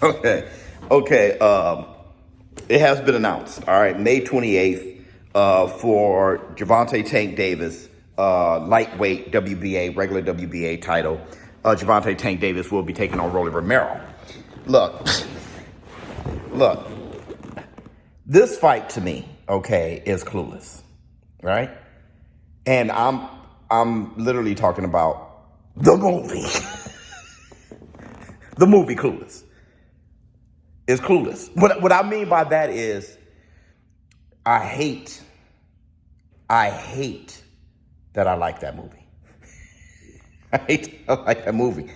Okay. Okay. It has been announced. All right. May 28th for Gervonta Tank Davis, lightweight WBA, regular WBA title. Gervonta Tank Davis will be taking on Rolly Romero. Look, look, this fight to me, okay, is clueless, right? And I'm literally talking about the movie. The movie Clueless is clueless. What I mean by that is I hate that I like that movie. I like that movie.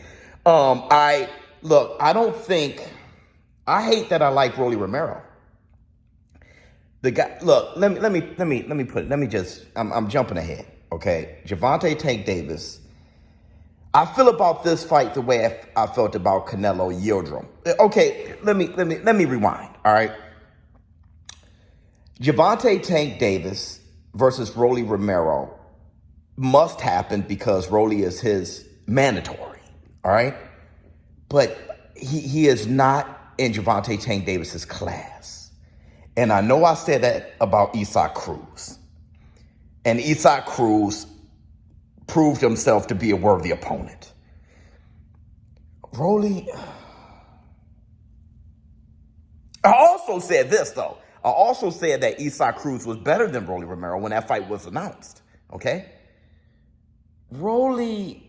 I don't think I hate that I like Rolly Romero. The guy, look, let me put it. I'm jumping ahead. Okay, Gervonta Tank Davis. I feel about this fight the way I felt about Canelo Yildirim. Okay, let me rewind. All right, Gervonta Tank Davis versus Rolly Romero must happen because Rolly is his mandatory. All right, but he is not in Gervonta Tank Davis's class, and I know I said that about Isaac Cruz, and Isaac Cruz proved himself to be a worthy opponent. Rolly. I also said this, though. I also said that Isaac Cruz was better than Rolly Romero when that fight was announced. Okay? Rolly.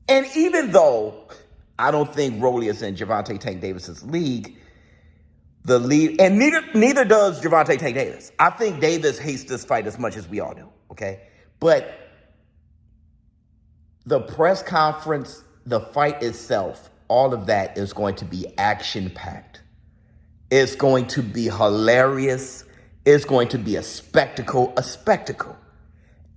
And even though I don't think Rolly is in Gervonta Tank Davis's league, the lead, and neither does Gervonta Tank Davis. I think Davis hates this fight as much as we all do. Okay? But the press conference, the fight itself, all of that is going to be action-packed. It's going to be hilarious. It's going to be a spectacle.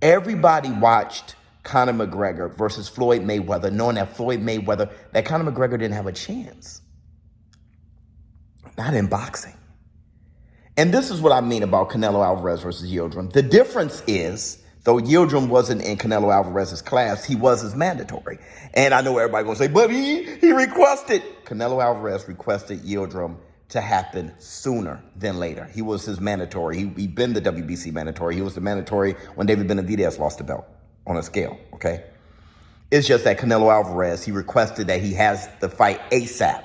Everybody watched Conor McGregor versus Floyd Mayweather, knowing that Conor McGregor didn't have a chance. Not in boxing. And this is what I mean about Canelo Alvarez versus Yildirim. The difference is, though Yildirim wasn't in Canelo Alvarez's class, he was his mandatory. And I know everybody gonna say, but he requested. Canelo Alvarez requested Yildirim to happen sooner than later. He was his mandatory. He'd been the WBC mandatory. He was the mandatory when David Benavidez lost the belt on a scale, okay? It's just that Canelo Alvarez, he requested that he has the fight ASAP.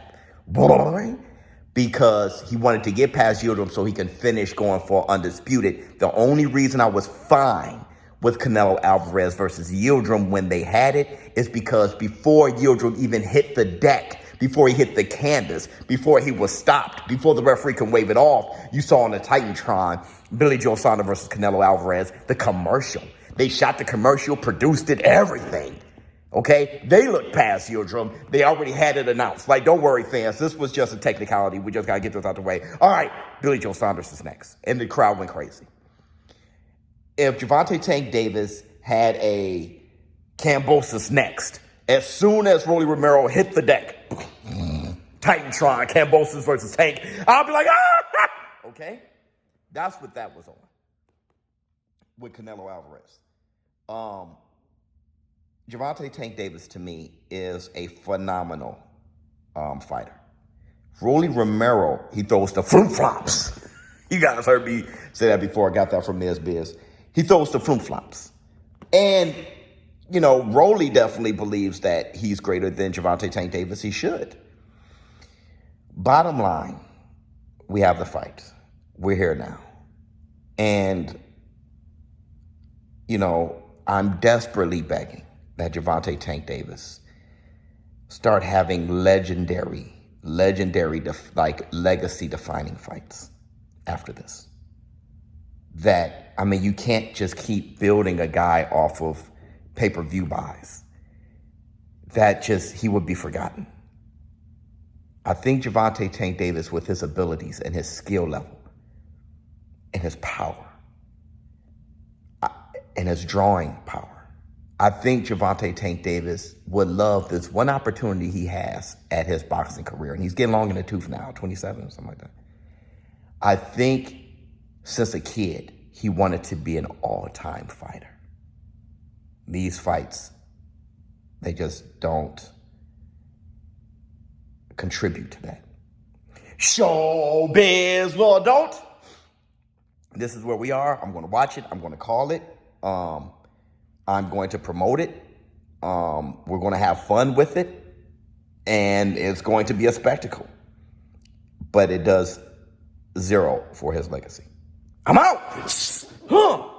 Because he wanted to get past Yildirim so he can finish going for undisputed. The only reason I was fine with Canelo Alvarez versus Yildirim when they had it is because before Yildirim even hit the deck, before he hit the canvas, before he was stopped, before the referee can wave it off, you saw on the Titantron, Billy Joe Saunders versus Canelo Alvarez, the commercial. They shot the commercial, produced it, everything. Okay? They looked past Yildirim. They already had it announced. Like, don't worry, fans. This was just a technicality. We just got to get this out the way. All right, Billy Joe Saunders is next. And the crowd went crazy. If Gervonta Tank Davis had a Cambosis next, as soon as Rolly Romero hit the deck, Titantron, Cambosis versus Tank, I'll be like, ah! Okay? That's what that was on with Canelo Alvarez. Gervonta Tank Davis, to me, is a phenomenal fighter. Rolly Romero, he throws the flip-flops. You guys heard me say that before. I got that from Ms. Biz. He throws the flip-flops. And, you know, Rolly definitely believes that he's greater than Gervonta Tank Davis. He should. Bottom line, we have the fight. We're here now. And, you know, I'm desperately begging that Gervonta Tank Davis start having legendary, legacy-defining fights after this. That, I mean, you can't just keep building a guy off of pay-per-view buys. He would be forgotten. I think Gervonta Tank Davis, with his abilities and his skill level and his power and his drawing power, I think Gervonta Tank Davis would love this one opportunity he has at his boxing career. And he's getting long in the tooth now, 27 or something like that. I think since a kid, he wanted to be an all-time fighter. These fights, they just don't contribute to that. Showbiz, well, don't. This is where we are. I'm going to watch it. I'm going to call it. I'm going to promote it. We're going to have fun with it. And it's going to be a spectacle. But it does zero for his legacy. I'm out. Huh.